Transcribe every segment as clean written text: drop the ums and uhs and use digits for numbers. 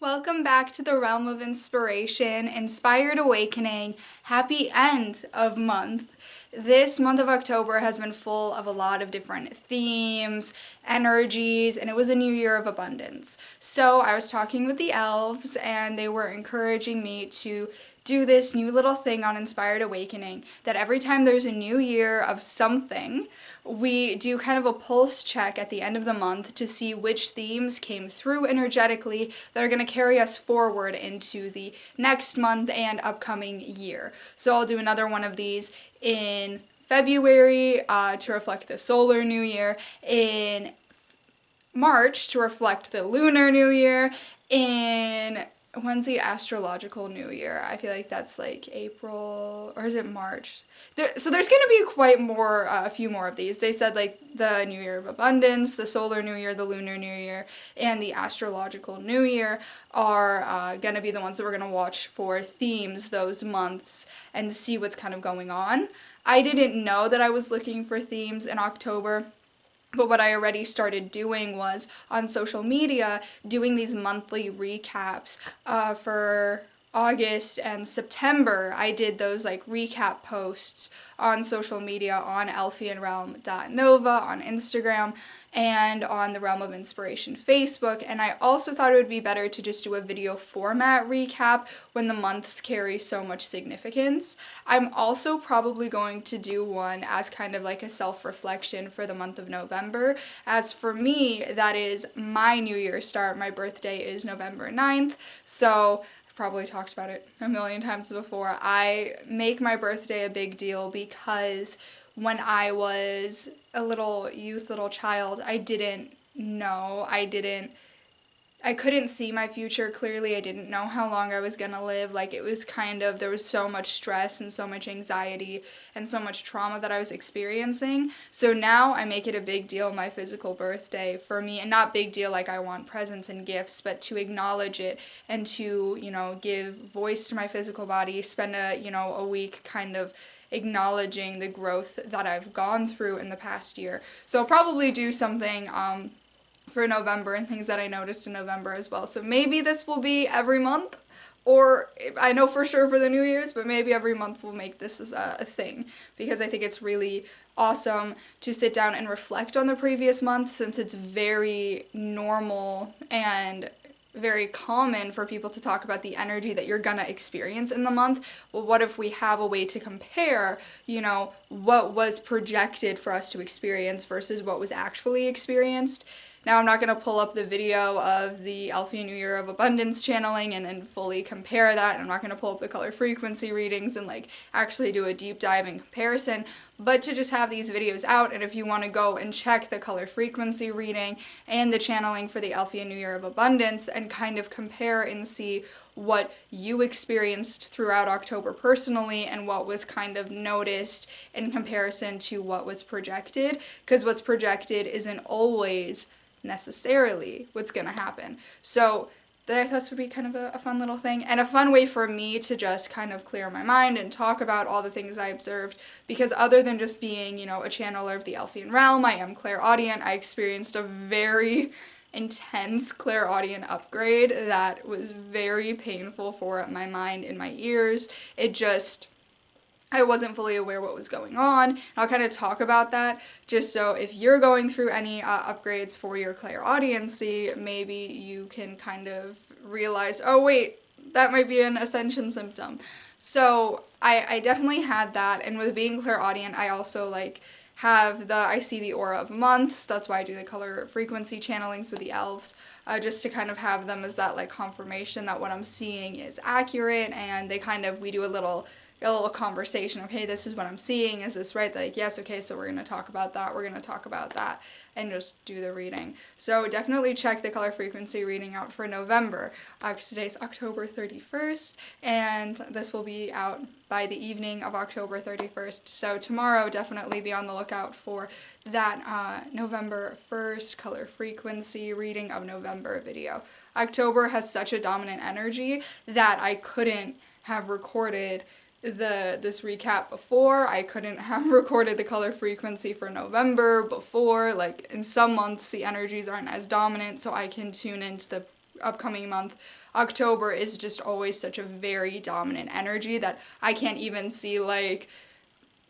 Welcome back to the realm of inspiration, inspired awakening. Happy end of month. This month of October has been full of a lot of different themes, energies, and it was a new year of abundance. So I was talking with the elves and they were encouraging me to do this new little thing on Inspired Awakening, that every time there's a new year of something, we do kind of a pulse check at the end of the month to see which themes came through energetically that are going to carry us forward into the next month and upcoming year. So I'll do another one of these in February to reflect the solar new year, in March to reflect the lunar new year, in when's the astrological new year? I feel like that's like April, or is it March? So there's going to be a few more of these. They said like the New Year of Abundance, the Solar New Year, the Lunar New Year, and the Astrological New Year are going to be the ones that we're going to watch for themes those months and see what's kind of going on. I didn't know that I was looking for themes in October. But what I already started doing was on social media, doing these monthly recaps for August and September. I did those like recap posts on social media on elfianrealm.nova, on Instagram, and on the Realm of Inspiration Facebook. And I also thought it would be better to just do a video format recap when the months carry so much significance. I'm also probably going to do one as kind of like a self-reflection for the month of November. As for me, that is my New Year start. My birthday is November 9th, so probably talked about it a million times before. I make my birthday a big deal because when I was a little child, I didn't know. I couldn't see my future clearly. I didn't know how long I was gonna live. Like, it was there was so much stress and so much anxiety and so much trauma that I was experiencing. So now I make it a big deal, my physical birthday for me, and not big deal like I want presents and gifts, but to acknowledge it and to, give voice to my physical body, spend a week kind of acknowledging the growth that I've gone through in the past year. So I'll probably do something, for November and things that I noticed in November as well. So maybe this will be every month, or I know for sure for the New Year's, but maybe every month we'll make this as a thing, because I think it's really awesome to sit down and reflect on the previous month, since it's very normal and very common for people to talk about the energy that you're gonna experience in the month. Well, what if we have a way to compare, what was projected for us to experience versus what was actually experienced? Now, I'm not going to pull up the video of the Elfian New Year of Abundance channeling and fully compare that. I'm not going to pull up the color frequency readings and like actually do a deep dive in comparison, but to just have these videos out. And if you want to go and check the color frequency reading and the channeling for the Elfian New Year of Abundance and kind of compare and see what you experienced throughout October personally and what was kind of noticed in comparison to what was projected, because what's projected isn't always necessarily what's gonna happen. So that I thought this would be kind of a fun little thing, and a fun way for me to just kind of clear my mind and talk about all the things I observed, because other than just being, a channeler of the Elfian realm, I am clairaudient. I experienced a very intense clairaudient upgrade that was very painful for my mind and my ears. I wasn't fully aware what was going on. I'll kind of talk about that, just so if you're going through any upgrades for your clairaudiency, maybe you can kind of realize, oh wait, that might be an ascension symptom. So I definitely had that, and with being clairaudient, I also I see the aura of months. That's why I do the color frequency channelings with the elves, just to kind of have them as that confirmation that what I'm seeing is accurate, and we do a little conversation. Okay, this is what I'm seeing. Is this right? Like, yes, okay, so we're going to talk about that. We're going to talk about that, and just do the reading. So definitely check the color frequency reading out for November. Today's October 31st, and this will be out by the evening of October 31st. So tomorrow, definitely be on the lookout for that November 1st color frequency reading of November video. October has such a dominant energy that I couldn't have recorded this recap before. I couldn't have recorded the color frequency for November before. Like, in some months the energies aren't as dominant, so I can tune into the upcoming month October is just always such a very dominant energy that I can't even see, like,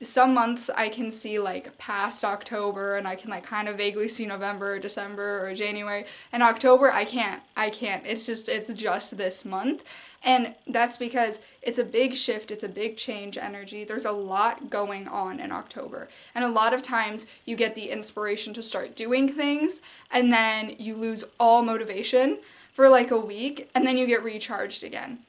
some months I can see like past October, and I can like kind of vaguely see November or December or January. And October I can't. It's just this month. And that's because it's a big shift, it's a big change energy. There's a lot going on in October. And a lot of times you get the inspiration to start doing things, and then you lose all motivation for like a week, and then you get recharged again.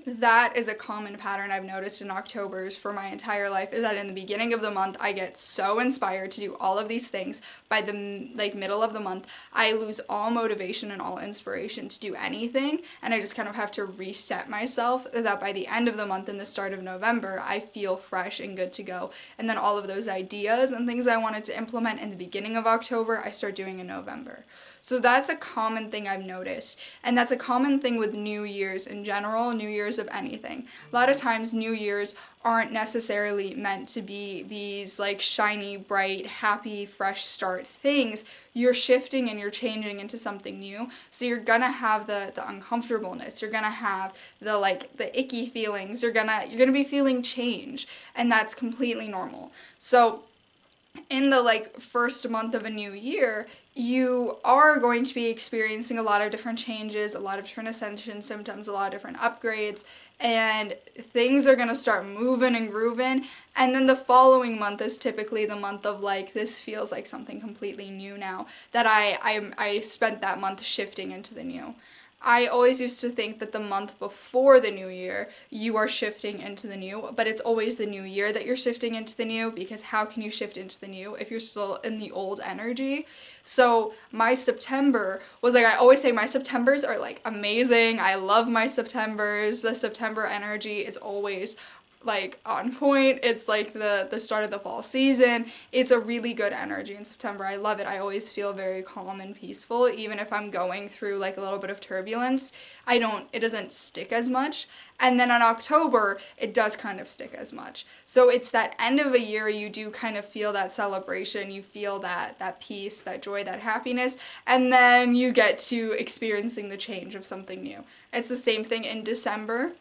That is a common pattern I've noticed in Octobers for my entire life, is that in the beginning of the month I get so inspired to do all of these things. By the like middle of the month I lose all motivation and all inspiration to do anything, and I just kind of have to reset myself, that by the end of the month and the start of November I feel fresh and good to go. And then all of those ideas and things I wanted to implement in the beginning of October I start doing in November. So that's a common thing I've noticed, and that's a common thing with New Year's in general, New Year's of anything. A lot of times New Year's aren't necessarily meant to be these like shiny, bright, happy, fresh start things. You're shifting and you're changing into something new. So you're gonna have the uncomfortableness. You're gonna have the like the icky feelings. You're gonna be feeling change, and that's completely normal. So in the like first month of a new year, you are going to be experiencing a lot of different changes, a lot of different ascension symptoms, a lot of different upgrades, and things are going to start moving and grooving. And then the following month is typically the month of like, this feels like something completely new now, that I spent that month shifting into the new. I always used to think that the month before the new year, you are shifting into the new, but it's always the new year that you're shifting into the new, because how can you shift into the new if you're still in the old energy? So my September was like, I always say my Septembers are like amazing. I love my Septembers. The September energy is always like on point. It's like the start of the fall season. It's a really good energy in September. I love it. I always feel very calm and peaceful, even if I'm going through like a little bit of turbulence. It doesn't stick as much. And then in October, it does kind of stick as much. So it's that end of a year, you do kind of feel that celebration, you feel that peace, that joy, that happiness, and then you get to experiencing the change of something new. It's the same thing in December.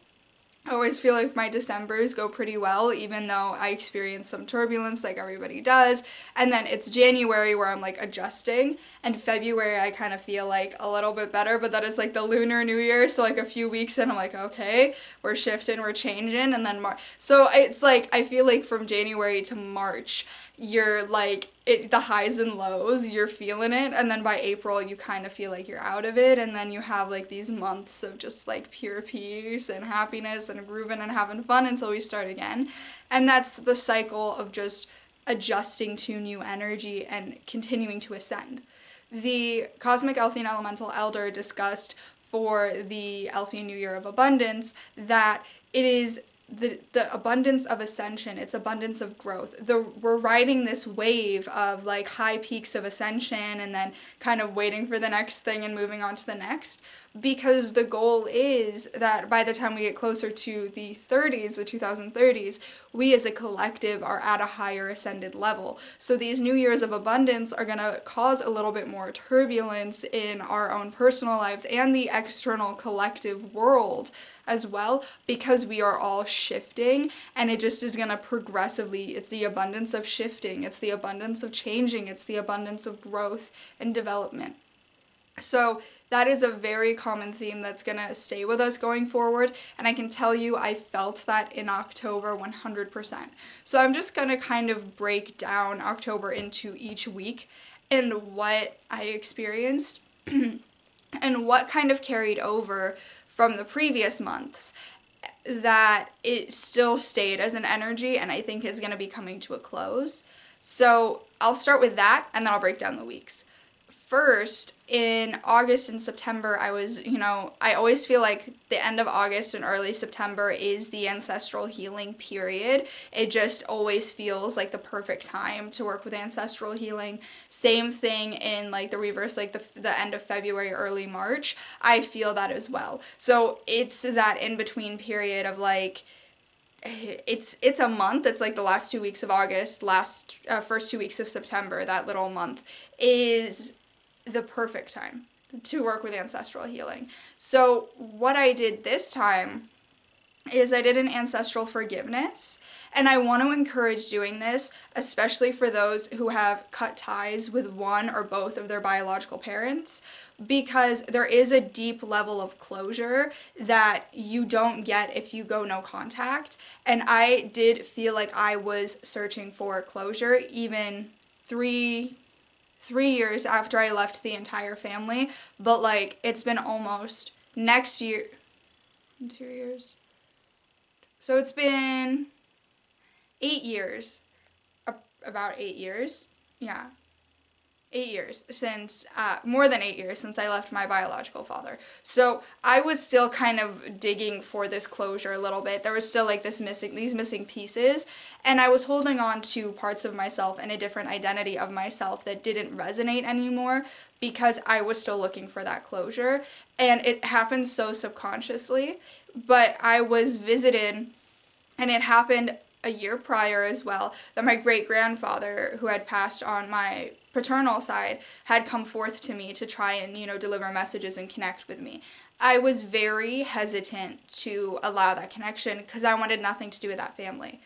I always feel like my Decembers go pretty well, even though I experience some turbulence like everybody does. And then it's January where I'm like adjusting, and February I kind of feel like a little bit better, but that is like the Lunar New Year, so like a few weeks in I'm like, okay, we're shifting, we're changing, and then March. So it's like, I feel like from January to March, you're like, the highs and lows, you're feeling it, and then by April you kind of feel like you're out of it, and then you have like these months of just like pure peace and happiness and grooving and having fun until we start again. And that's the cycle of just adjusting to new energy and continuing to ascend. The Cosmic Elfian Elemental Elder discussed for the Elfian New Year of Abundance that it is the abundance of ascension, it's abundance of growth. We're riding this wave of like high peaks of ascension, and then kind of waiting for the next thing and moving on to the next, because the goal is that by the time we get closer to the 30s, the 2030s, we as a collective are at a higher ascended level. So these new years of abundance are going to cause a little bit more turbulence in our own personal lives and the external collective world as well, because we are all shifting, and it just is going to progressively, it's the abundance of shifting, it's the abundance of changing, it's the abundance of growth and development. So that is a very common theme that's going to stay with us going forward, and I can tell you I felt that in October 100%. So I'm just going to kind of break down October into each week and what I experienced and what kind of carried over from the previous months that it still stayed as an energy and I think is going to be coming to a close. So I'll start with that, and then I'll break down the weeks. First, in August and September, I always feel like the end of August and early September is the ancestral healing period. It just always feels like the perfect time to work with ancestral healing. Same thing in like the reverse, like the end of February, early March. I feel that as well. So it's that in-between period of like, it's a month. It's like the last 2 weeks of August, first 2 weeks of September, that little month is the perfect time. to work with ancestral healing. So what I did this time is I did an ancestral forgiveness, and I want to encourage doing this, especially for those who have cut ties with one or both of their biological parents, because there is a deep level of closure that you don't get if you go no contact. And I did feel like I was searching for closure even three years after I left the entire family, but like it's been almost next year, 2 years. So it's been 8 years, about 8 years, yeah, 8 years since, more than 8 years since I left my biological father. So I was still kind of digging for this closure a little bit. There was still like these missing pieces, and I was holding on to parts of myself and a different identity of myself that didn't resonate anymore because I was still looking for that closure, and it happened so subconsciously. But I was visited, and it happened a year prior as well, that my great-grandfather, who had passed on my paternal side, had come forth to me to try and, deliver messages and connect with me. I was very hesitant to allow that connection because I wanted nothing to do with that family.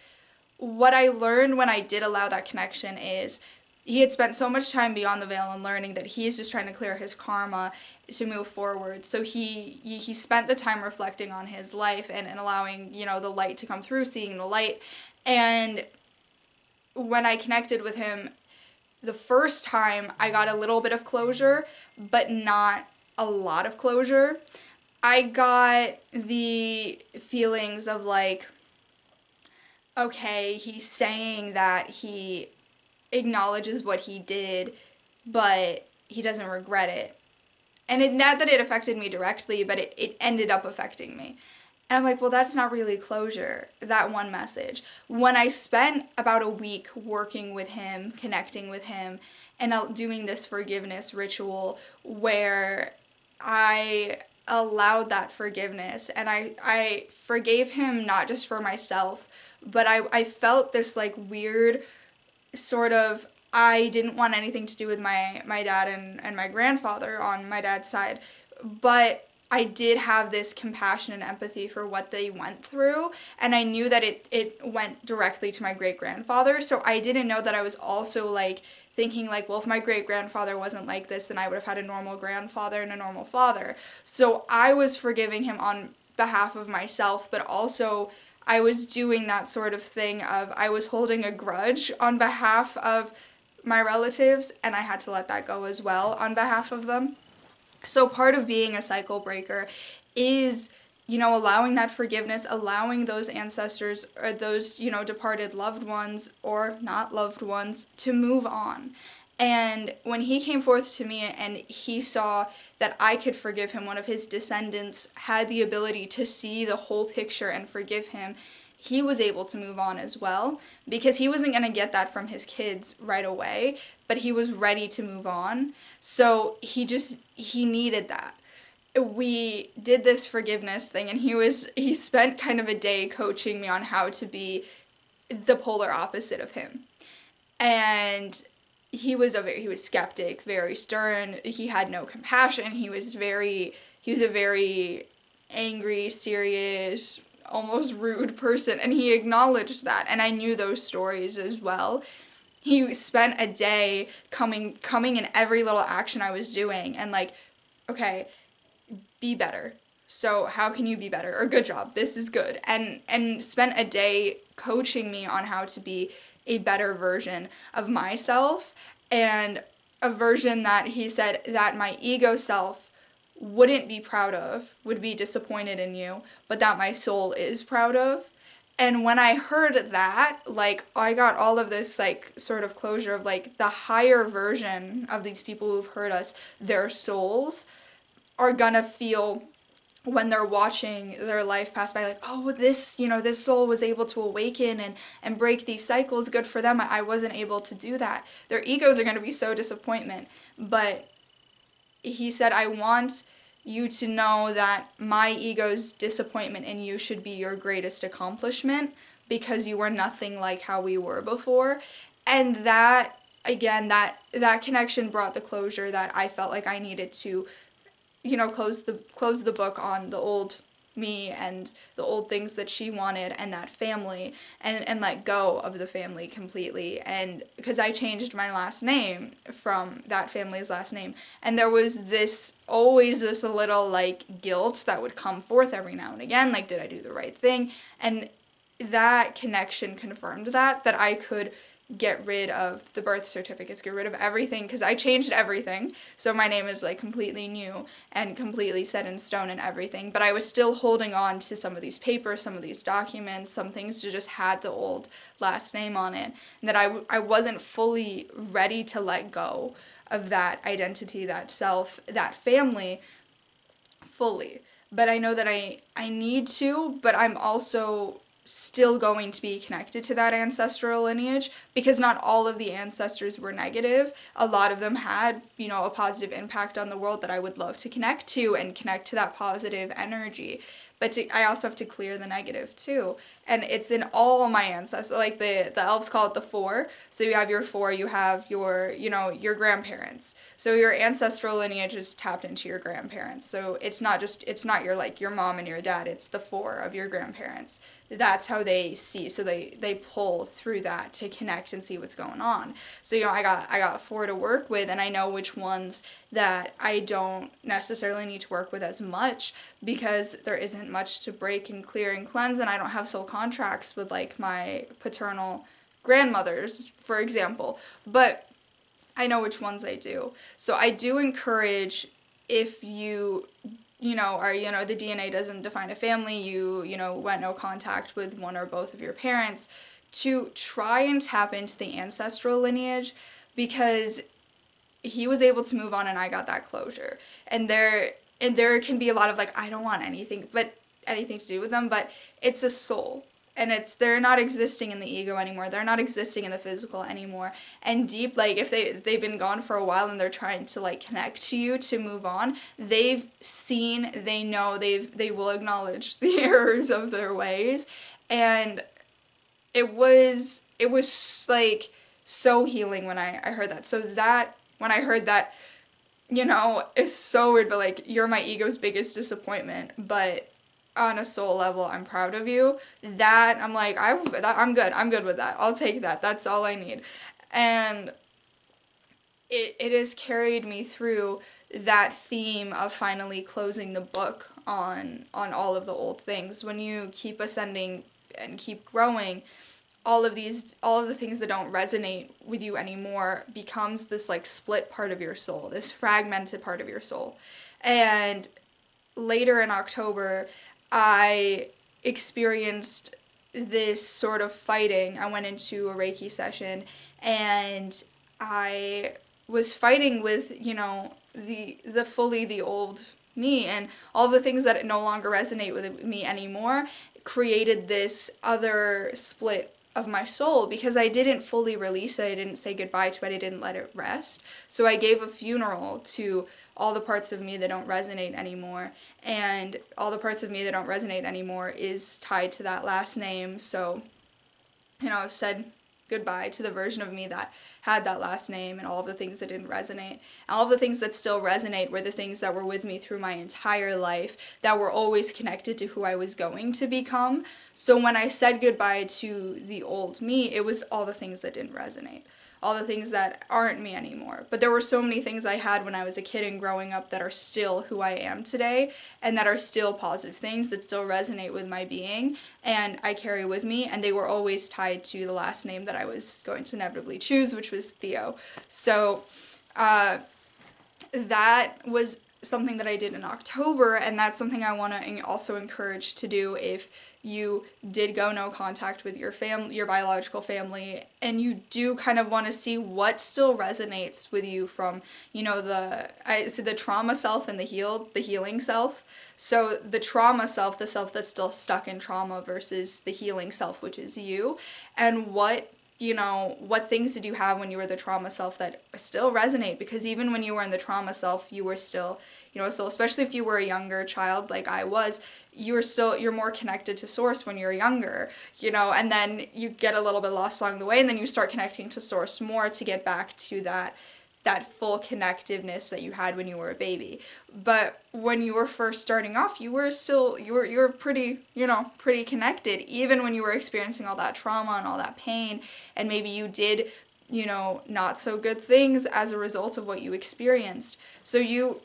What I learned when I did allow that connection is he had spent so much time beyond the veil and learning that he is just trying to clear his karma to move forward. So he spent the time reflecting on his life and allowing, the light to come through, seeing the light. And when I connected with him the first time, I got a little bit of closure, but not a lot of closure. I got the feelings of like, okay, he's saying that he acknowledges what he did, but he doesn't regret it. And not that it affected me directly, but it ended up affecting me. And I'm like, well, that's not really closure, that one message. When I spent about a week working with him, connecting with him, and doing this forgiveness ritual where I allowed that forgiveness, and I forgave him not just for myself, but I felt this like weird sort of, I didn't want anything to do with my dad and my grandfather on my dad's side, but I did have this compassion and empathy for what they went through, and I knew that it went directly to my great-grandfather, so I didn't know that I was also like thinking like, well, if my great-grandfather wasn't like this, then I would have had a normal grandfather and a normal father. So I was forgiving him on behalf of myself, but also I was doing that sort of thing of I was holding a grudge on behalf of my relatives, and I had to let that go as well on behalf of them. So part of being a cycle breaker is, allowing that forgiveness, allowing those ancestors or those, departed loved ones or not loved ones to move on. And when he came forth to me and he saw that I could forgive him, one of his descendants had the ability to see the whole picture and forgive him, he was able to move on as well, because he wasn't going to get that from his kids right away, but he was ready to move on. So he needed that. We did this forgiveness thing, and he spent kind of a day coaching me on how to be the polar opposite of him. And he was skeptic, very stern. He had no compassion. He was a very angry, serious, almost rude person, and he acknowledged that, and I knew those stories as well. He spent a day coming in every little action I was doing and like, okay, be better. So how can you be better? Or good job, this is good. And spent a day coaching me on how to be a better version of myself, and a version that he said that my ego self wouldn't be proud of, would be disappointed in you, but that my soul is proud of. And when I heard that, like, I got all of this, like, sort of closure of, like, the higher version of these people who've hurt us, their souls are gonna feel when they're watching their life pass by, like, oh, this soul was able to awaken and break these cycles, good for them, I wasn't able to do that. Their egos are gonna be so disappointment, but he said, I want you to know that my ego's disappointment in you should be your greatest accomplishment, because you were nothing like how we were before. And that, again, that connection brought the closure that I felt like I needed to close the book on the old me and the old things that she wanted and that family, and let go of the family completely. And because I changed my last name from that family's last name, and there was always this little like guilt that would come forth every now and again, like, did I do the right thing? And that connection confirmed that I could get rid of the birth certificates, get rid of everything, because I changed everything. So my name is like completely new and completely set in stone and everything. But I was still holding on to some of these papers, some of these documents, some things that just had the old last name on it, and that I wasn't fully ready to let go of that identity, that self, that family fully. But I know that I need to, but I'm also still going to be connected to that ancestral lineage, because not all of the ancestors were negative. A lot of them had, a positive impact on the world that I would love to connect to and connect to that positive energy. But I also have to clear the negative too. And it's in all my ancestors. Like the elves call it the four. So you have your four, you have your, your grandparents. So your ancestral lineage is tapped into your grandparents. So it's not your like your mom and your dad, it's the four of your grandparents. That's how they see. So they pull through that to connect and see what's going on. So I got four to work with, and I know which ones that I don't necessarily need to work with as much, because there isn't much to break and clear and cleanse, and I don't have soul contracts with like my paternal grandmothers, for example. But I know which ones I do. So I do encourage, if you are, the DNA doesn't define a family, you went no contact with one or both of your parents, to try and tap into the ancestral lineage, because he was able to move on and I got that closure. And there can be a lot of like, I don't want anything to do with them, but it's a soul. And they're not existing in the ego anymore. They're not existing in the physical anymore. And deep, like, if they've been gone for a while and they're trying to like connect to you to move on, they've seen, they know, they will acknowledge the errors of their ways. And it was like so healing when I heard that. So that when I heard that, it's so weird, but like, you're my ego's biggest disappointment, but on a soul level, I'm proud of you. That, I'm like, I'm good with that. I'll take that. That's all I need. And it has carried me through that theme of finally closing the book on all of the old things. When you keep ascending and keep growing, all of the things that don't resonate with you anymore becomes this like split part of your soul, this fragmented part of your soul. And later in October, I experienced this sort of fighting. I went into a Reiki session and I was fighting with, the old me, and all the things that no longer resonate with me anymore created this other split of my soul, because I didn't fully release it. I didn't say goodbye to it. I didn't let it rest. So I gave a funeral to all the parts of me that don't resonate anymore, and all the parts of me that don't resonate anymore is tied to that last name. So, said goodbye to the version of me that had that last name, and all of the things that didn't resonate. And all of the things that still resonate were the things that were with me through my entire life, that were always connected to who I was going to become. So when I said goodbye to the old me, it was all the things that didn't resonate, all the things that aren't me anymore. But there were so many things I had when I was a kid and growing up that are still who I am today, and that are still positive things that still resonate with my being, and I carry with me, and they were always tied to the last name that I was going to inevitably choose, which was Theo. So that was something that I did in October, and that's something I want to also encourage to do if you did go no contact with your family, your biological family, and you do kind of want to see what still resonates with you from, the trauma self and the healing self. So the trauma self, the self that's still stuck in trauma, versus the healing self, which is you, and what things did you have when you were the trauma self that still resonate? Because even when you were in the trauma self, you were still, so especially if you were a younger child like I was, you're more connected to source when you're younger, and then you get a little bit lost along the way, and then you start connecting to source more to get back to that that full connectiveness that you had when you were a baby. But when you were first starting off, you were pretty, pretty connected, even when you were experiencing all that trauma and all that pain, and maybe you did, not so good things as a result of what you experienced. So you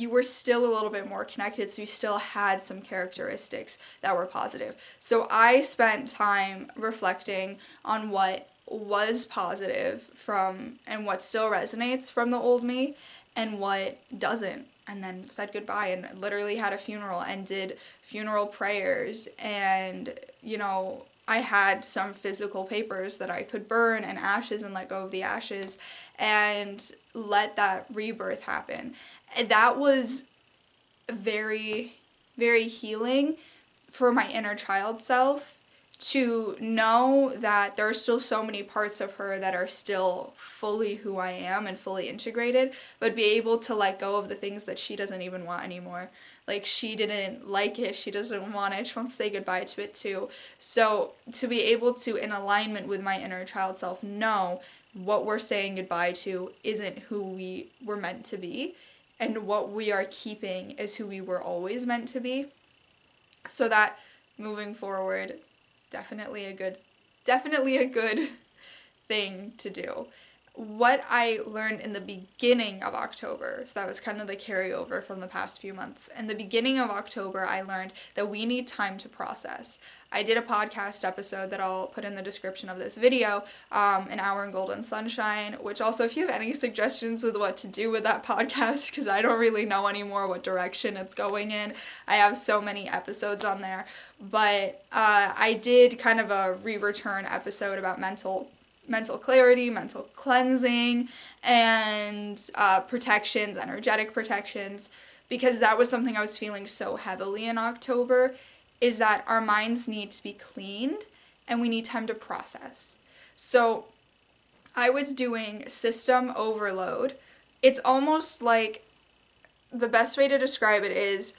were still a little bit more connected, so you still had some characteristics that were positive. So I spent time reflecting on what was positive from and what still resonates from the old me and what doesn't, and then said goodbye and literally had a funeral and did funeral prayers. And I had some physical papers that I could burn and ashes and let go of the ashes and let that rebirth happen. And that was very, very healing for my inner child self, to know that there are still so many parts of her that are still fully who I am and fully integrated, but be able to let go of the things that she doesn't even want anymore. Like, she didn't like it, she doesn't want it, she wants to say goodbye to it too. So to be able to, in alignment with my inner child self, know what we're saying goodbye to isn't who we were meant to be, and what we are keeping is who we were always meant to be. So that moving forward, definitely a good thing to do. What I learned in the beginning of October, so that was kind of the carryover from the past few months. In the beginning of October, I learned that we need time to process. I did a podcast episode that I'll put in the description of this video, An Hour in Golden Sunshine, which also, if you have any suggestions with what to do with that podcast, because I don't really know anymore what direction it's going in. I have so many episodes on there. But I did kind of a re-return episode about mental clarity, mental cleansing, and protections, energetic protections, because that was something I was feeling so heavily in October, is that our minds need to be cleaned and we need time to process. So I was doing system overload. It's almost like, the best way to describe it is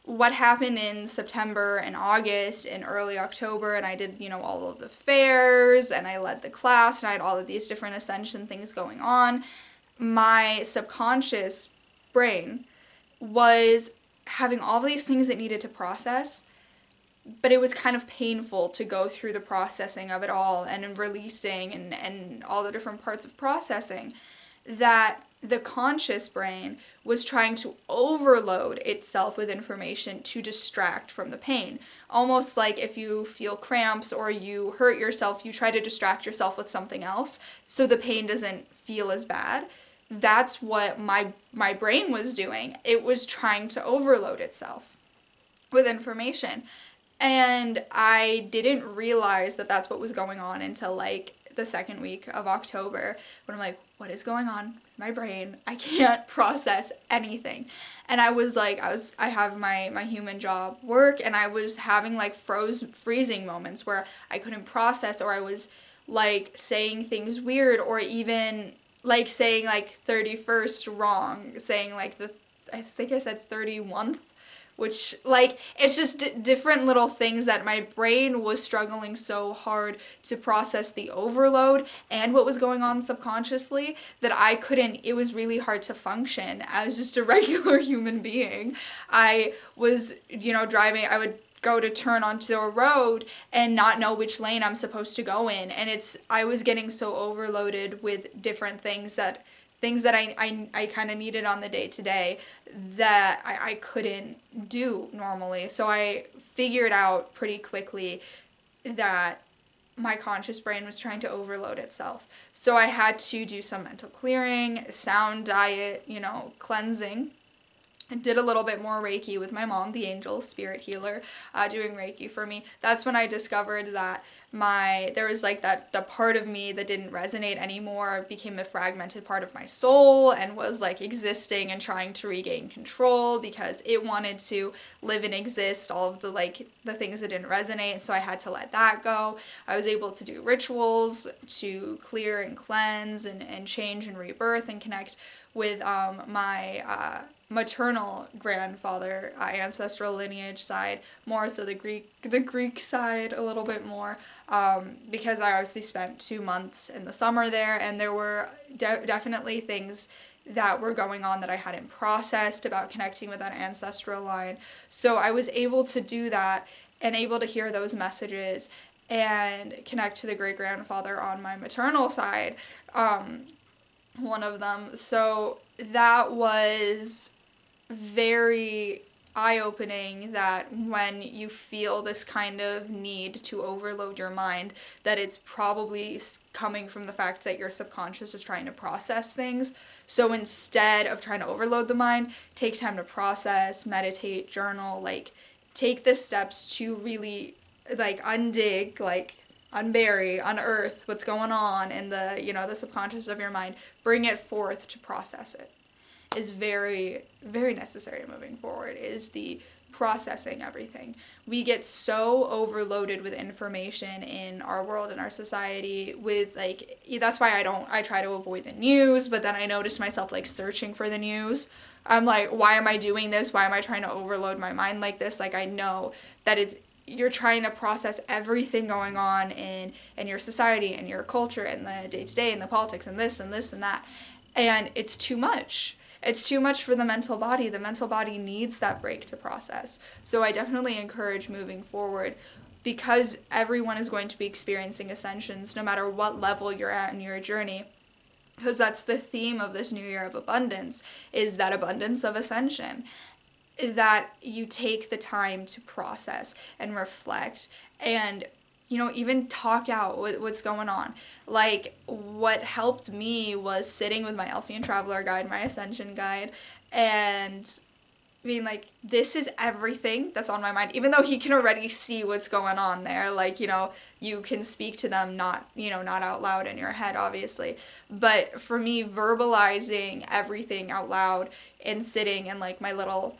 what happened in September and August and early October, and I did, all of the fairs, and I led the class, and I had all of these different ascension things going on. My subconscious brain was having all of these things it needed to process, but it was kind of painful to go through the processing of it all and releasing and all the different parts of processing, that the conscious brain was trying to overload itself with information to distract from the pain. Almost like if you feel cramps or you hurt yourself, you try to distract yourself with something else so the pain doesn't feel as bad. That's what my brain was doing. It was trying to overload itself with information. And I didn't realize that that's what was going on until like the second week of October, when I'm like, what is going on in my brain? I can't process anything. And I was like, I have my human job work, and I was having like freezing moments where I couldn't process, or I was like saying things weird, or even like saying like 31st wrong, saying like I think I said 31th, which, like, it's just different little things that my brain was struggling so hard to process the overload and what was going on subconsciously, that I couldn't, it was really hard to function as just a regular human being. I was, driving, I would go to turn onto a road and not know which lane I'm supposed to go in, and I was getting so overloaded with different things that I kind of needed on the day-to-day that I couldn't do normally. So I figured out pretty quickly that my conscious brain was trying to overload itself. So I had to do some mental clearing, sound diet, cleansing. I did a little bit more Reiki with my mom, the angel spirit healer, doing Reiki for me. That's when I discovered that there was like the part of me that didn't resonate anymore became a fragmented part of my soul and was like existing and trying to regain control because it wanted to live and exist, all of the things that didn't resonate. So I had to let that go. I was able to do rituals to clear and cleanse and change and rebirth and connect with my maternal grandfather, ancestral lineage side, more so the Greek side a little bit more, because I obviously spent 2 months in the summer there, and there were definitely things that were going on that I hadn't processed about connecting with that ancestral line. So I was able to do that and able to hear those messages and connect to the great grandfather on my maternal side, one of them. So that was very eye-opening, that when you feel this kind of need to overload your mind, that it's probably coming from the fact that your subconscious is trying to process things. So instead of trying to overload the mind, take time to process, meditate, journal, like take the steps to really like undig, like unbury, unearth what's going on in the, the subconscious of your mind, bring it forth to process it, is very, very necessary moving forward, is the processing everything. We get so overloaded with information in our world, in our society, with like, that's why I try to avoid the news, but then I notice myself like searching for the news. I'm like, why am I doing this? Why am I trying to overload my mind like this? Like, I know that you're trying to process everything going on in your society and your culture and the day-to-day and the politics and this and this and that. And it's too much. It's too much for the mental body. The mental body needs that break to process. So I definitely encourage moving forward, because everyone is going to be experiencing ascensions no matter what level you're at in your journey. Because that's the theme of this new year of abundance, is that abundance of ascension. That you take the time to process and reflect and even talk out what's going on. Like, what helped me was sitting with my Elfian traveler guide, my ascension guide, and being like, this is everything that's on my mind, even though he can already see what's going on there. Like, you can speak to them, not out loud in your head, obviously. But for me, verbalizing everything out loud and sitting in like my little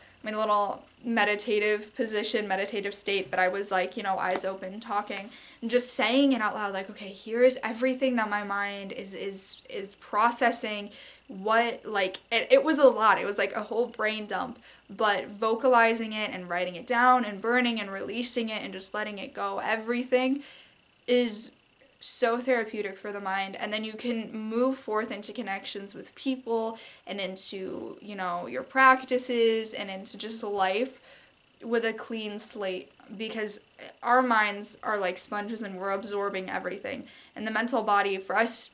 meditative position, meditative state, but I was like, eyes open, talking, and just saying it out loud, like, okay, here's everything that my mind is processing. What, like, it was a lot. It was like a whole brain dump, but vocalizing it and writing it down and burning and releasing it and just letting it go, everything is so therapeutic for the mind. And then you can move forth into connections with people and into, your practices and into just life with a clean slate, because our minds are like sponges and we're absorbing everything. And the mental body, for us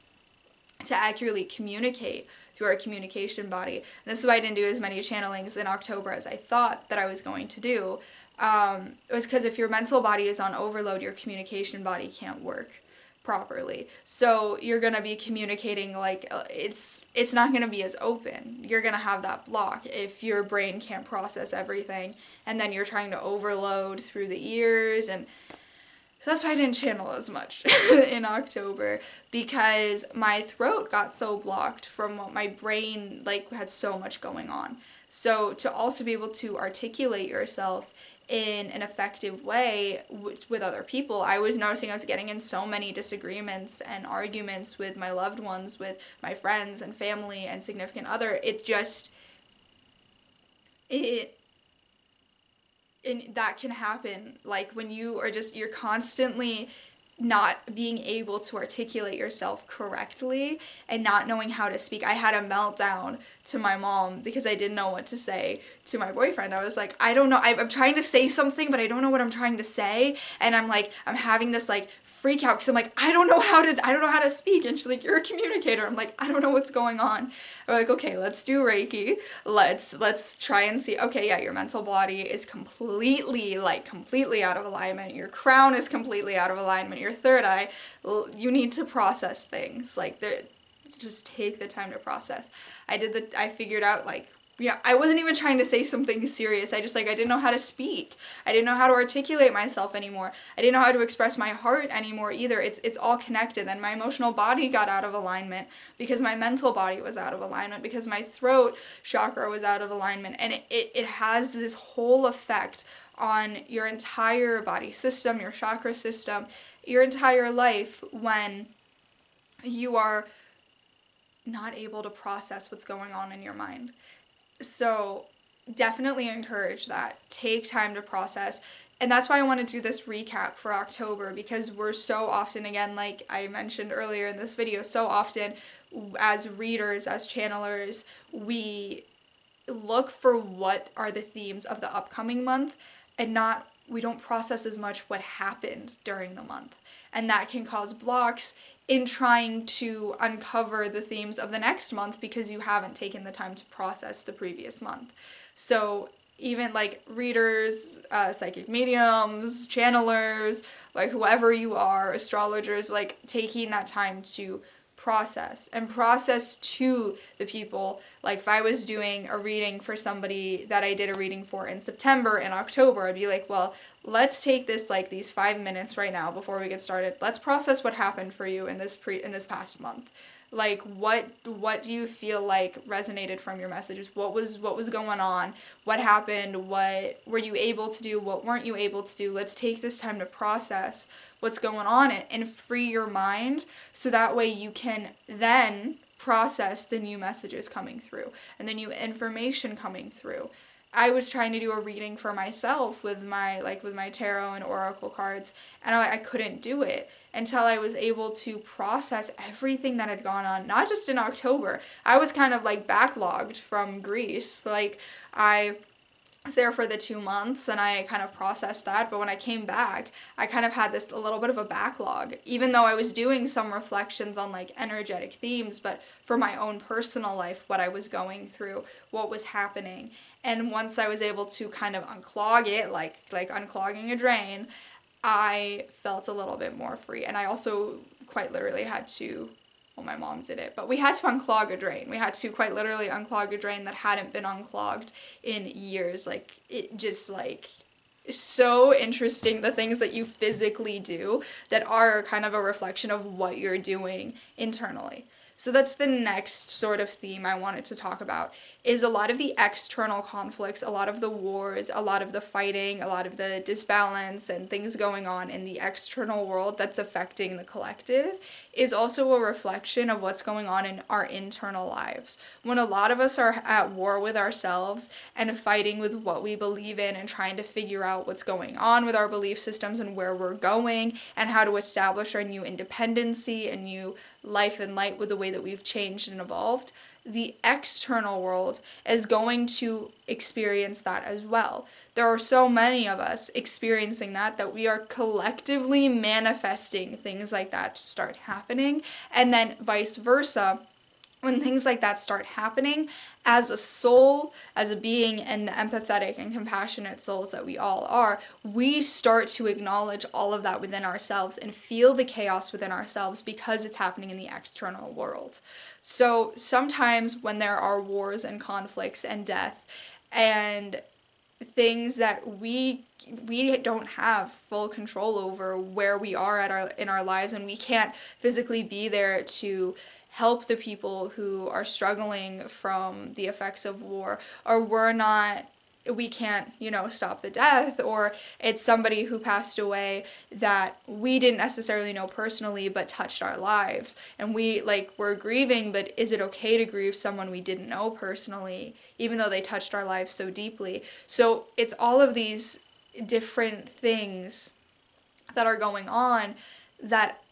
to accurately communicate through our communication body, and this is why I didn't do as many channelings in October as I thought that I was going to do, it was because if your mental body is on overload, your communication body can't work properly. So you're going to be communicating like it's not going to be as open. You're going to have that block if your brain can't process everything, and then you're trying to overload through the ears. And so that's why I didn't channel as much in October, because my throat got so blocked from what my brain like had so much going on. So to also be able to articulate yourself in an effective way with other people, I was noticing I was getting in so many disagreements and arguments with my loved ones, with my friends and family and significant other. And that can happen, like when you're constantly not being able to articulate yourself correctly and not knowing how to speak. I had a meltdown to my mom because I didn't know what to say to my boyfriend. I was like, I don't know, I'm trying to say something, but I don't know what I'm trying to say, and I'm having this like freak out because I'm like, I don't know how to speak. And she's like, you're a communicator. I'm like, I don't know what's going on. We're like, okay, let's do Reiki. Let's try and see. Okay, yeah, your mental body is completely out of alignment. Your crown is completely out of alignment. Your third eye, you need to process things. Like, just take the time to process. I figured out, like, yeah, I wasn't even trying to say something serious. I didn't know how to speak. I didn't know how to articulate myself anymore. I didn't know how to express my heart anymore either. It's all connected. And my emotional body got out of alignment because my mental body was out of alignment, because my throat chakra was out of alignment. And it has this whole effect on your entire body system, your chakra system, your entire life, when you are not able to process what's going on in your mind. So definitely encourage that. Take time to process. And that's why I want to do this recap for October, because we're so often, again, like I mentioned earlier in this video, so often as readers, as channelers, we look for what are the themes of the upcoming month, and we don't process as much what happened during the month. And that can cause blocks in trying to uncover the themes of the next month because you haven't taken the time to process the previous month. So even like readers, psychic mediums, channelers, like whoever you are, astrologers, like taking that time to process to the people. Like if I was doing a reading for somebody that I did a reading for in September and October, I'd be like, well, let's take this like these 5 minutes right now before we get started. Let's process what happened for you in this past month. Like what do you feel like resonated from your messages? What was going on? What happened? What were you able to do? What weren't you able to do? Let's take this time to process what's going on and free your mind, so that way you can then process the new messages coming through and the new information coming through. I was trying to do a reading for myself with my tarot and oracle cards, and I couldn't do it until I was able to process everything that had gone on, not just in October. I was kind of like backlogged from Greece. Like I was there for the 2 months and I kind of processed that, but when I came back, I kind of had a little bit of a backlog, even though I was doing some reflections on like energetic themes, but for my own personal life, what I was going through, what was happening. And once I was able to kind of unclog it, like unclogging a drain, I felt a little bit more free. And I also quite literally had to, well, my mom did it, but we had to unclog a drain. We had to quite literally unclog a drain that hadn't been unclogged in years. Like, it just like, so interesting, the things that you physically do that are kind of a reflection of what you're doing internally. So that's the next sort of theme I wanted to talk about, is a lot of the external conflicts, a lot of the wars, a lot of the fighting, a lot of the disbalance and things going on in the external world that's affecting the collective is also a reflection of what's going on in our internal lives. When a lot of us are at war with ourselves and fighting with what we believe in and trying to figure out what's going on with our belief systems and where we're going and how to establish our new independency and new life and light with the way that we've changed and evolved, the external world is going to experience that as well. There are so many of us experiencing that we are collectively manifesting things like that to start happening, and then vice versa. When things like that start happening, as a soul, as a being, and the empathetic and compassionate souls that we all are, we start to acknowledge all of that within ourselves and feel the chaos within ourselves because it's happening in the external world. So sometimes when there are wars and conflicts and death and things that we don't have full control over where we are in our lives, and we can't physically be there to help the people who are struggling from the effects of war, or we can't, stop the death, or it's somebody who passed away that we didn't necessarily know personally but touched our lives, and we're grieving, but is it okay to grieve someone we didn't know personally even though they touched our lives so deeply? So it's all of these different things that are going on that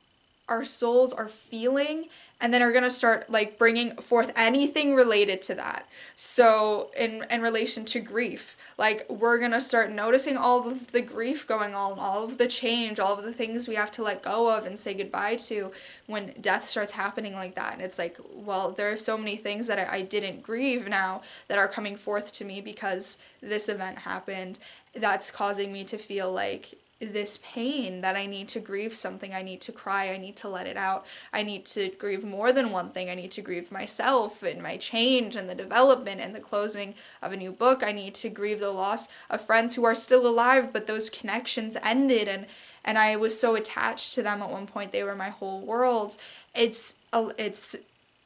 our souls are feeling, and then are going to start bringing forth anything related to that. So in relation to grief, we're going to start noticing all of the grief going on, all of the change, all of the things we have to let go of and say goodbye to when death starts happening like that. And it's well, there are so many things that I didn't grieve now that are coming forth to me because this event happened, that's causing me to feel this pain, that I need to grieve something, I need to cry, I need to let it out, I need to grieve more than one thing, I need to grieve myself and my change and the development and the closing of a new book, I need to grieve the loss of friends who are still alive but those connections ended, and I was so attached to them at one point, they were my whole world. It's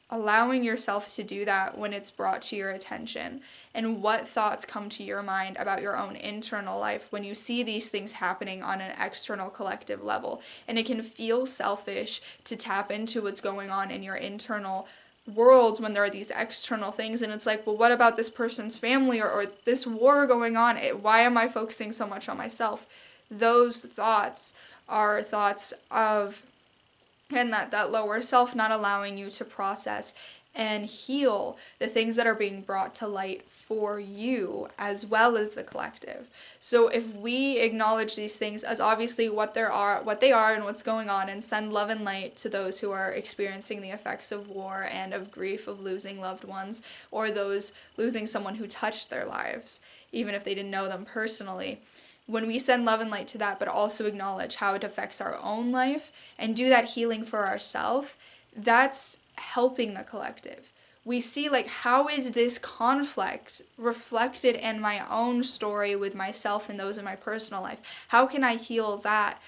allowing yourself to do that when it's brought to your attention, and what thoughts come to your mind about your own internal life when you see these things happening on an external collective level. And it can feel selfish to tap into what's going on in your internal worlds when there are these external things, and it's well, what about this person's family or this war going on? Why am I focusing so much on myself? those thoughts are thoughts of, and that lower self not allowing you to process and heal the things that are being brought to light for you as well as the collective. So if we acknowledge these things as obviously what they are and what's going on, and send love and light to those who are experiencing the effects of war and of grief, of losing loved ones, or those losing someone who touched their lives, even if they didn't know them personally, when we send love and light to that, but also acknowledge how it affects our own life and do that healing for ourselves, that's helping the collective. We see, like, how is this conflict reflected in my own story with myself and those in my personal life? How can I heal that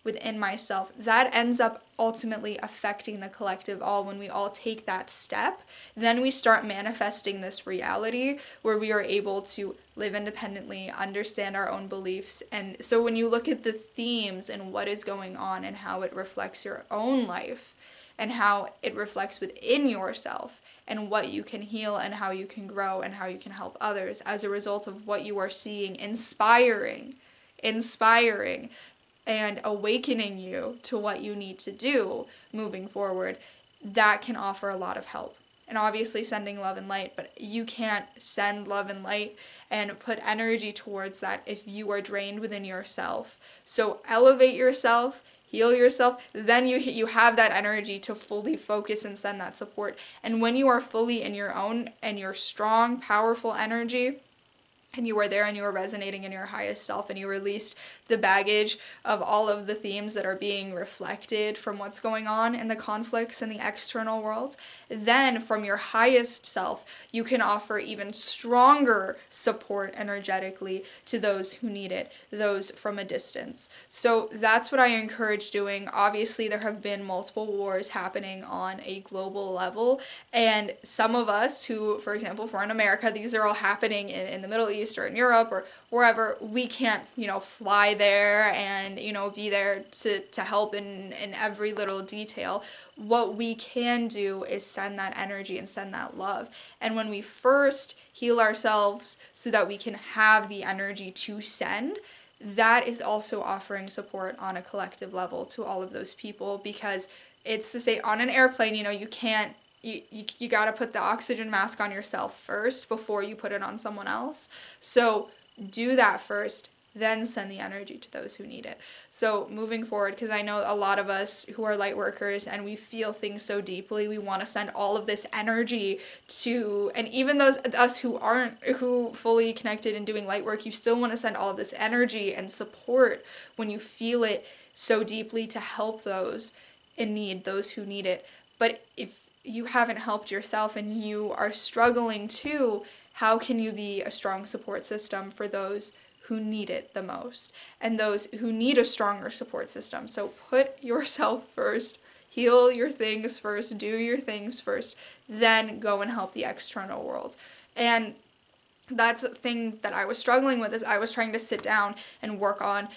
within myself? That ends up ultimately affecting the collective all. When we all take that step, then we start manifesting this reality where we are able to live independently, understand our own beliefs. And so when you look at the themes and what is going on and how it reflects your own life and how it reflects within yourself and what you can heal and how you can grow and how you can help others as a result of what you are seeing, inspiring and awakening you to what you need to do moving forward, that can offer a lot of help. And obviously sending love and light, but you can't send love and light and put energy towards that if you are drained within yourself. So elevate yourself, heal yourself, then you have that energy to fully focus and send that support. And when you are fully in your own and your strong, powerful energy, and you were there and you were resonating in your highest self, and you released the baggage of all of the themes that are being reflected from what's going on in the conflicts in the external world, then from your highest self, you can offer even stronger support energetically to those who need it, those from a distance. So that's what I encourage doing. Obviously, there have been multiple wars happening on a global level, and some of us who, for example, if we're in America, these are all happening in the Middle East or in Europe or wherever, we can't, fly there and, be there to help in every little detail. What we can do is send that energy and send that love. And when we first heal ourselves so that we can have the energy to send, that is also offering support on a collective level to all of those people, because it's to say on an airplane, you can't, you got to put the oxygen mask on yourself first before you put it on someone else. So do that first, then send the energy to those who need it. So moving forward, because I know a lot of us who are light workers and we feel things so deeply, we want to send all of this energy to, and even those us who fully connected and doing light work, you still want to send all of this energy and support when you feel it so deeply to help those in need, those who need it. But if you haven't helped yourself and you are struggling too, how can you be a strong support system for those who need it the most and those who need a stronger support system? So put yourself first, heal your things first, do your things first, then go and help the external world. And that's a thing that I was struggling with, is I was trying to sit down and work on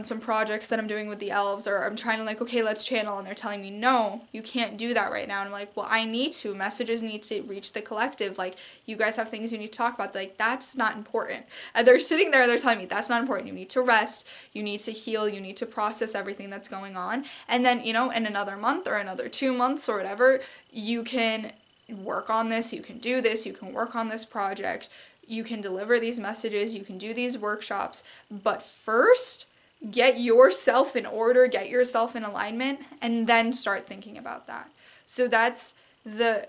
some projects that I'm doing with the elves, or I'm trying to okay, let's channel, and they're telling me, no, you can't do that right now. And I'm like, well, I need to. Messages need to reach the collective. You guys have things you need to talk about. That's not important. And they're sitting there and they're telling me, that's not important. You need to rest. You need to heal. You need to process everything that's going on. And then, in another month or another 2 months or whatever, you can work on this. You can do this. You can work on this project. You can deliver these messages, you can do these workshops, but first, get yourself in order, get yourself in alignment, and then start thinking about that. So that's the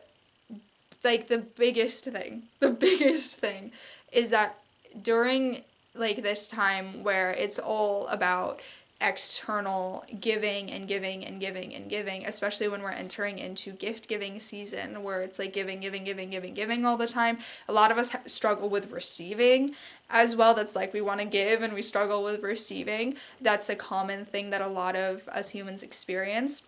biggest thing. The biggest thing is that during this time where it's all about external giving and giving and giving and giving, especially when we're entering into gift giving season where it's giving all the time. A lot of us struggle with receiving as well. That's we want to give and we struggle with receiving. That's a common thing that a lot of us humans experience.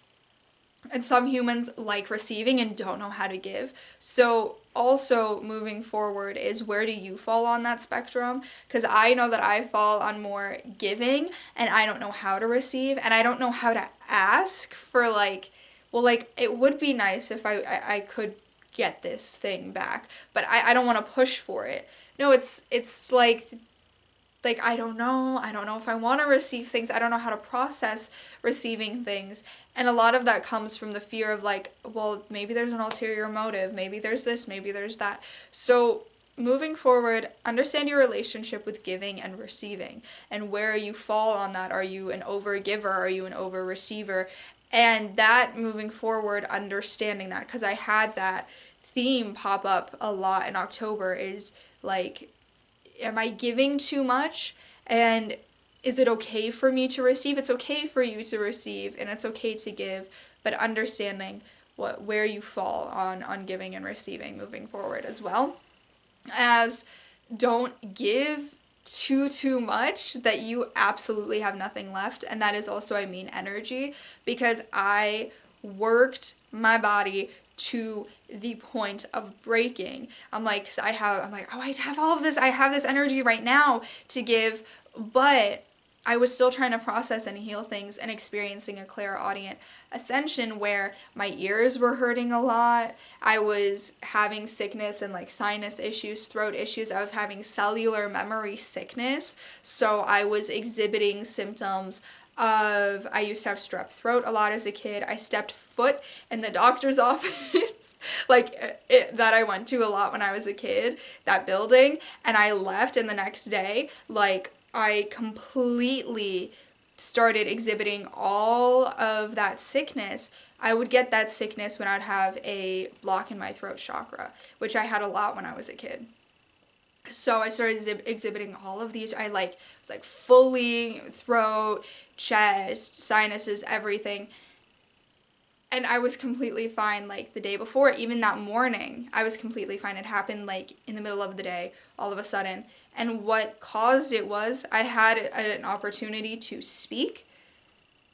And some humans like receiving and don't know how to give. So also moving forward is, where do you fall on that spectrum? Because I know that I fall on more giving and I don't know how to receive, and I don't know how to ask for it would be nice if I could get this thing back, but I don't want to push for it. No, it's like, I don't know if I want to receive things, I don't know how to process receiving things. And a lot of that comes from the fear of like, well, maybe there's an ulterior motive, maybe there's this, maybe there's that. So moving forward, understand your relationship with giving and receiving and where you fall on that. Are you an over giver? Are you an over receiver? And that moving forward, understanding that, because I had that theme pop up a lot in October, is like, am I giving too much? And is it okay for me to receive? It's okay for you to receive, and it's okay to give, but understanding where you fall on giving and receiving moving forward, as well as don't give too much that you absolutely have nothing left. And that is also, I mean, energy, because I worked my body to the point of breaking. I'm like, oh, I have all of this, I have this energy right now to give, but I was still trying to process and heal things and experiencing a clairaudient ascension where my ears were hurting a lot. I was having sickness and like sinus issues, throat issues. I was having cellular memory sickness. So I was exhibiting symptoms of, I used to have strep throat a lot as a kid. I stepped foot in the doctor's office that I went to a lot when I was a kid, that building, and I left, and the next day, like, I completely started exhibiting all of that sickness. I would get that sickness when I'd have a block in my throat chakra, which I had a lot when I was a kid. So I started exhibiting all of these. I was like fully throat, chest, sinuses, everything. And I was completely fine like the day before. Even that morning, I was completely fine. It happened like in the middle of the day, all of a sudden. And what caused it was I had an opportunity to speak,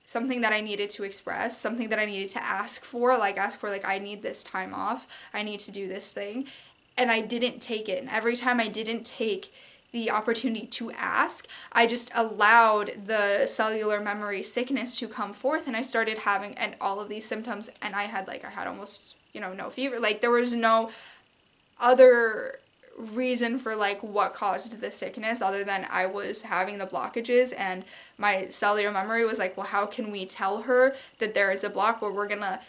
something that I needed to express, something that I needed to ask for, I need this time off, I need to do this thing. And I didn't take it. And every time I didn't take the opportunity to ask, I just allowed the cellular memory sickness to come forth, and I started having and all of these symptoms, and I had almost, no fever. Like, there was no other reason for like what caused the sickness other than I was having the blockages, and my cellular memory was like, well, how can we tell her that there is a block where we're gonna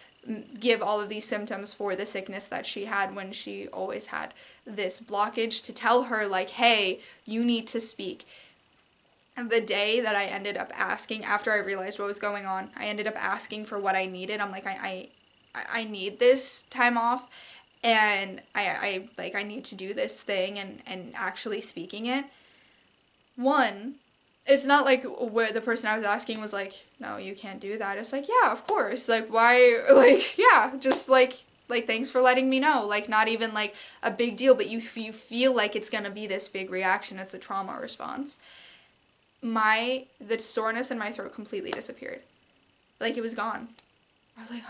give all of these symptoms for the sickness that she had when she always had this blockage, to tell her like, hey, you need to speak. And the day that I ended up asking, after I realized what was going on, I ended up asking for what I needed. I'm like, I need this time off, and I need to do this thing, and actually speaking it. One, it's not like where the person I was asking was like, no, you can't do that. It's like, yeah, of course. Like, why? Like, yeah, just like thanks for letting me know. Like, not even like a big deal, but you feel like it's gonna be this big reaction. It's a trauma response. The soreness in my throat completely disappeared. Like, it was gone. I was like,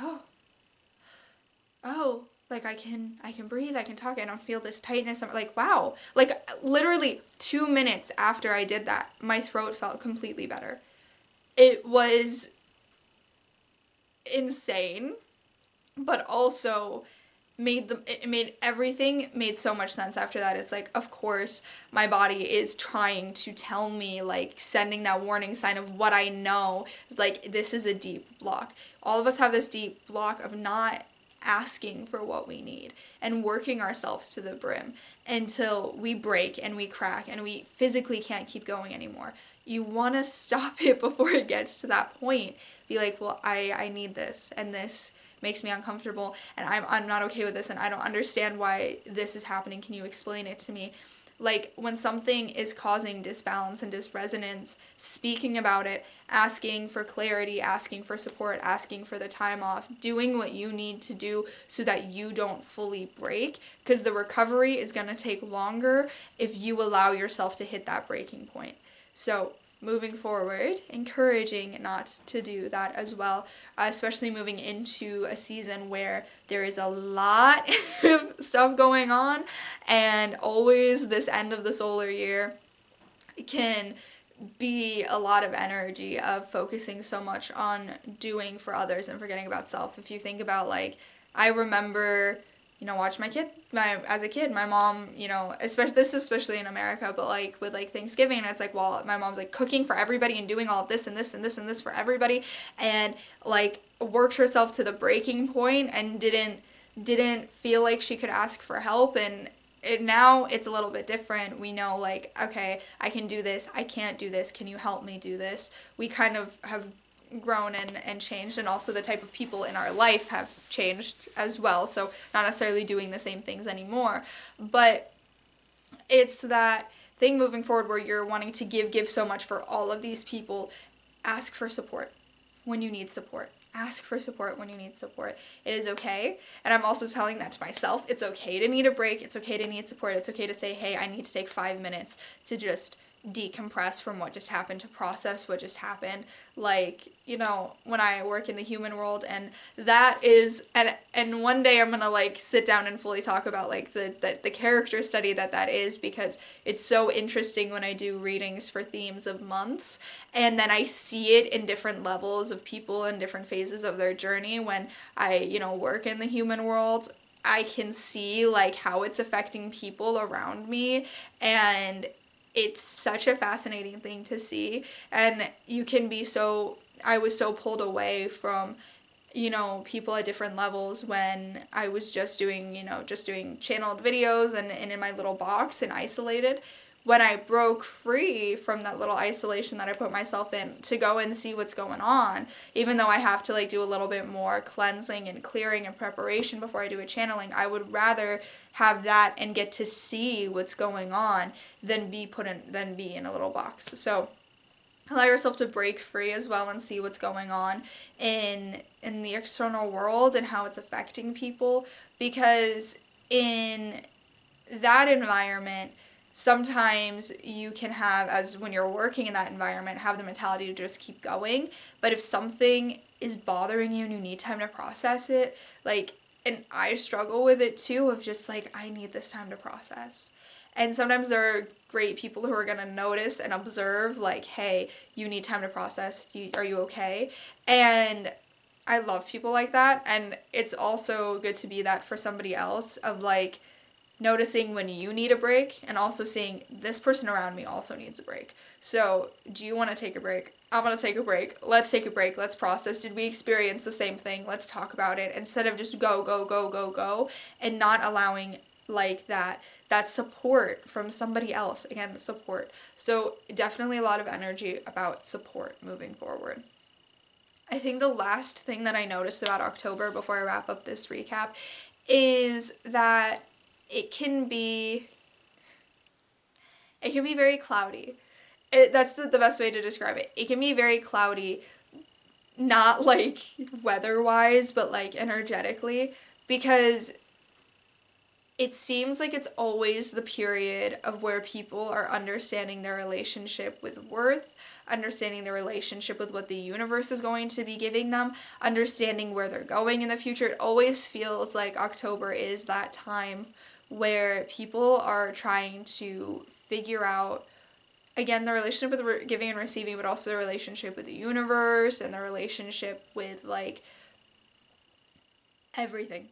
oh, like I can breathe, I can talk, I don't feel this tightness. I'm like, wow. Like, literally 2 minutes after I did that, my throat felt completely better. It was insane, but also everything made so much sense after that. It's like, of course, my body is trying to tell me, like, sending that warning sign of what I know. It's like, this is a deep block. All of us have this deep block of not asking for what we need and working ourselves to the brim until we break and we crack and we physically can't keep going anymore. You want to stop it before it gets to that point. Be like, well, I need this, and this makes me uncomfortable, and I'm not okay with this, and I don't understand why this is happening. Can you explain it to me? Like, when something is causing disbalance and dysresonance, speaking about it, asking for clarity, asking for support, asking for the time off, doing what you need to do so that you don't fully break, because the recovery is going to take longer if you allow yourself to hit that breaking point. So, moving forward, encouraging not to do that as well, especially moving into a season where there is a lot of stuff going on, and always this end of the solar year can be a lot of energy of focusing so much on doing for others and forgetting about self. If you think about, like, I remember watch my kid, as a kid, my mom, especially in America, but like with like Thanksgiving, it's like, well, my mom's like cooking for everybody and doing all of this and this and this and this for everybody, and like worked herself to the breaking point and didn't feel like she could ask for help. And now it's a little bit different. We know, like, okay, I can do this, I can't do this, can you help me do this? We kind of have grown and changed, and also the type of people in our life have changed as well, so not necessarily doing the same things anymore, but it's that thing moving forward where you're wanting to give so much for all of these people. Ask for support when you need support. Ask for support when you need support. It is okay. And I'm also telling that to myself. It's okay to need a break. It's okay to need support. It's okay to say, hey, I need to take 5 minutes to just decompress from what just happened, to process what just happened. Like, when I work in the human world, and that is, and one day I'm gonna like sit down and fully talk about like the character study that is, because it's so interesting when I do readings for themes of months, and then I see it in different levels of people and different phases of their journey. When I work in the human world, I can see like how it's affecting people around me, and it's such a fascinating thing to see. And I was so pulled away from, people at different levels when I was just doing channeled videos and in my little box and isolated. When I broke free from that little isolation that I put myself in to go and see what's going on, even though I have to like do a little bit more cleansing and clearing and preparation before I do a channeling, I would rather have that and get to see what's going on than be in a little box. So allow yourself to break free as well and see what's going on in the external world and how it's affecting people, because in that environment, sometimes you can have, as when you're working in that environment, have the mentality to just keep going. But if something is bothering you and you need time to process it, like, and I struggle with it too, of just like, I need this time to process. And sometimes there are great people who are going to notice and observe, like, hey, you need time to process. Are you okay? And I love people like that. And it's also good to be that for somebody else, of like, noticing when you need a break, and also seeing this person around me also needs a break. So do you want to take a break? I'm going to take a break. Let's take a break. Let's process. Did we experience the same thing? Let's talk about it, instead of just go, and not allowing like that support from somebody else. Again, support. So definitely a lot of energy about support moving forward. I think the last thing that I noticed about October before I wrap up this recap is that it can be very cloudy. That's the best way to describe it. It can be very cloudy, not like weather-wise, but like energetically, because it seems like it's always the period of where people are understanding their relationship with worth, understanding their relationship with what the universe is going to be giving them, understanding where they're going in the future. It always feels like October is that time where people are trying to figure out, again, the relationship with giving and receiving, but also the relationship with the universe and the relationship with like everything.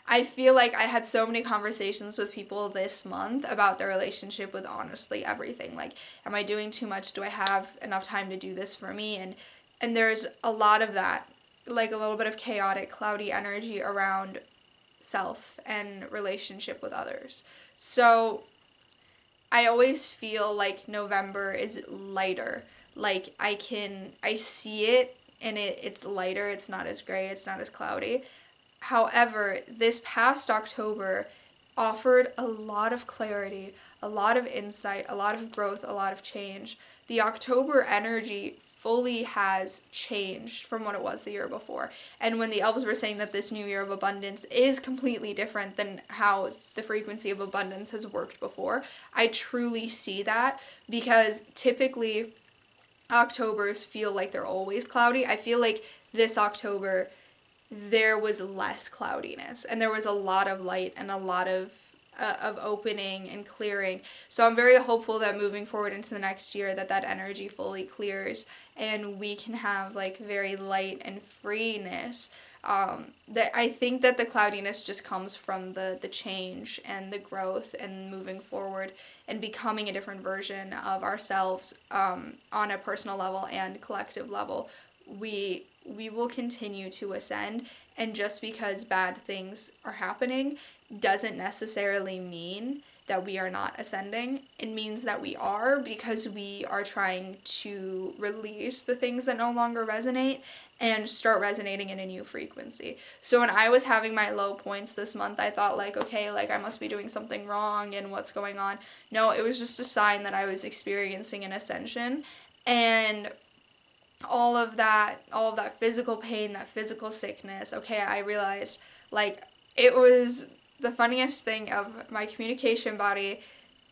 I feel like I had so many conversations with people this month about their relationship with honestly everything. Like, am I doing too much? Do I have enough time to do this for me? And there's a lot of that, like a little bit of chaotic, cloudy energy around self and relationship with others. So I always feel like November is lighter. Like I see it, and it's lighter. It's not as gray. It's not as cloudy. However, this past October offered a lot of clarity, a lot of insight, a lot of growth, a lot of change. The October energy fully has changed from what it was the year before. And when the elves were saying that this new year of abundance is completely different than how the frequency of abundance has worked before, I truly see that, because typically Octobers feel like they're always cloudy. I feel like this October there was less cloudiness, and there was a lot of light and a lot of of opening and clearing. So I'm very hopeful that moving forward into the next year that energy fully clears and we can have like very light and freeness. That I think that the cloudiness just comes from the change and the growth and moving forward and becoming a different version of ourselves, on a personal level and collective level. We will continue to ascend, and just because bad things are happening doesn't necessarily mean that we are not ascending. It means that we are, because we are trying to release the things that no longer resonate and start resonating in a new frequency. So when I was having my low points this month, I thought like, okay, like I must be doing something wrong and what's going on. No, it was just a sign that I was experiencing an ascension, and all of that physical pain, that physical sickness. Okay, I realized like it was the funniest thing of my communication body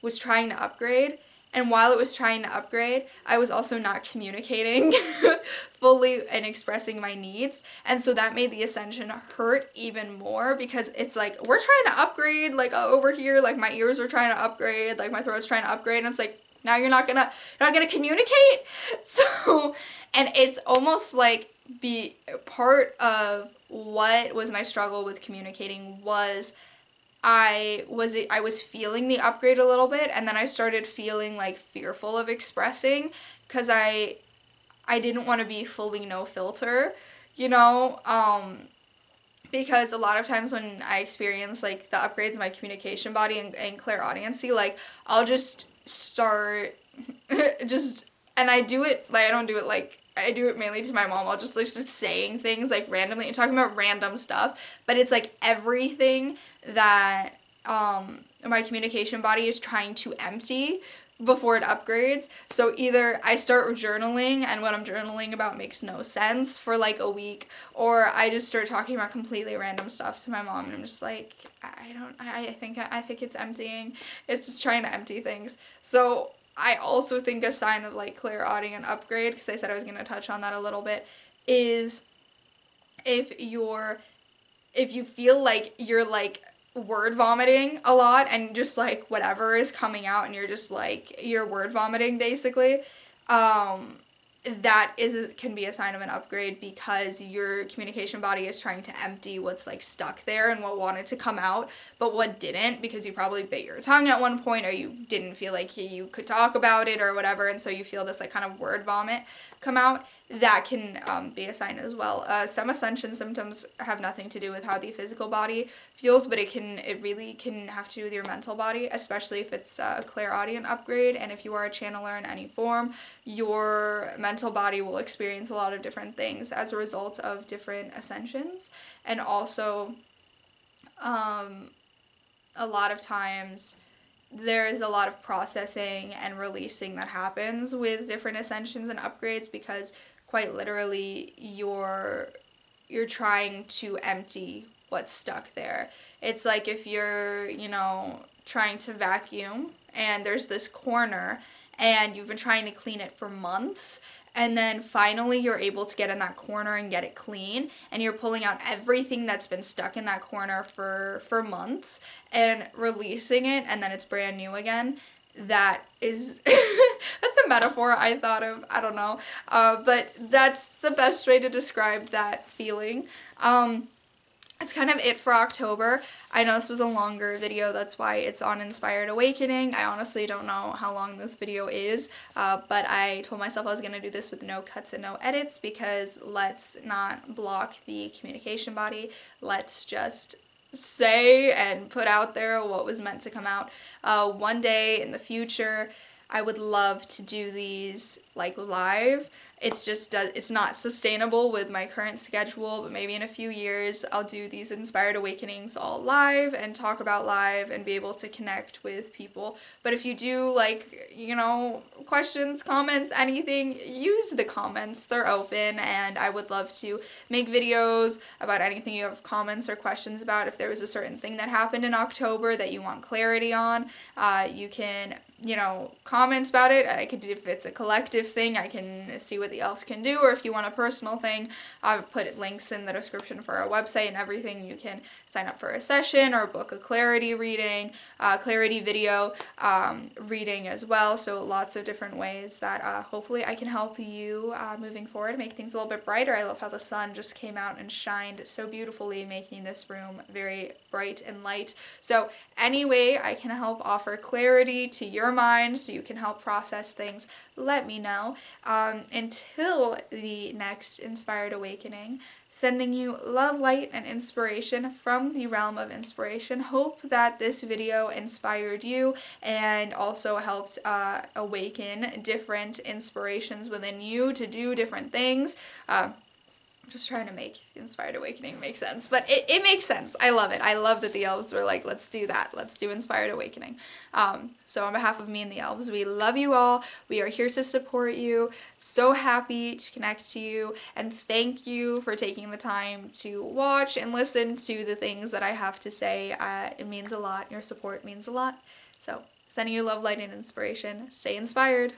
was trying to upgrade, and while it was trying to upgrade, I was also not communicating fully and expressing my needs. And so that made the ascension hurt even more, because it's like, we're trying to upgrade, like over here, like my ears are trying to upgrade, like my throat's trying to upgrade, and it's like, now you're not gonna communicate. So, and it's almost like be part of what was my struggle with communicating was I was feeling the upgrade a little bit, and then I started feeling like fearful of expressing, because I didn't want to be fully no filter, you know, because a lot of times when I experience like the upgrades in my communication body and clairaudiency, like I'll just start just, and I do it like, I don't do it like, I do it mainly to my mom. I'll just like start saying things like randomly and talking about random stuff, but it's like everything that my communication body is trying to empty before it upgrades. So either I start journaling and what I'm journaling about makes no sense for like a week, or I just start talking about completely random stuff to my mom, and I'm just like, I think it's emptying. It's just trying to empty things. So I also think a sign of like clairaudient upgrade, because I said I was going to touch on that a little bit, is if you feel like you're like word vomiting a lot, and just like whatever is coming out and you're just like, you're word vomiting basically, that can be a sign of an upgrade, because your communication body is trying to empty what's like stuck there and what wanted to come out but what didn't, because you probably bit your tongue at one point, or you didn't feel like you could talk about it or whatever, and so you feel this like kind of word vomit come out. That can be a sign as well. Some ascension symptoms have nothing to do with how the physical body feels, but it really can have to do with your mental body, especially if it's a clairaudient upgrade, and if you are a channeler in any form, your mental body will experience a lot of different things as a result of different ascensions. And also, a lot of times there is a lot of processing and releasing that happens with different ascensions and upgrades, because quite literally you're trying to empty what's stuck there. It's like if you're, trying to vacuum and there's this corner and you've been trying to clean it for months, and then finally you're able to get in that corner and get it clean, and you're pulling out everything that's been stuck in that corner for months and releasing it, and then it's brand new again. That is that's a metaphor I thought of, I don't know, but that's the best way to describe that feeling. That's kind of it for October. I know this was a longer video, that's why it's on Inspired Awakening. I honestly don't know how long this video is, but I told myself I was going to do this with no cuts and no edits, because let's not block the communication body. Let's just say and put out there what was meant to come out. One day in the future, I would love to do these like live. It's not sustainable with my current schedule, but maybe in a few years I'll do these Inspired Awakenings all live and talk about live and be able to connect with people. But if you do like, questions, comments, anything, use the comments. They're open, and I would love to make videos about anything you have comments or questions about. If there was a certain thing that happened in October that you want clarity on, you can comments about it. I could do, if it's a collective thing, I can see what the elves can do, or if you want a personal thing, I've put links in the description for our website and everything. You can sign up for a session or book a clarity reading, clarity video reading as well. So lots of different ways that hopefully I can help you moving forward, make things a little bit brighter. I love how the sun just came out and shined so beautifully, making this room very bright and light. So any way I can help offer clarity to your mind so you can help process things, let me know. Until the next Inspired Awakening, sending you love, light, and inspiration from the realm of inspiration. Hope that this video inspired you and also helps awaken different inspirations within you to do different things. I'm just trying to make Inspired Awakening make sense, but it makes sense. I love it. I love that the elves were like, let's do that. Let's do Inspired Awakening. So on behalf of me and the elves, we love you all. We are here to support you. So happy to connect to you, and thank you for taking the time to watch and listen to the things that I have to say. It means a lot. Your support means a lot. So sending you love, light, and inspiration. Stay inspired.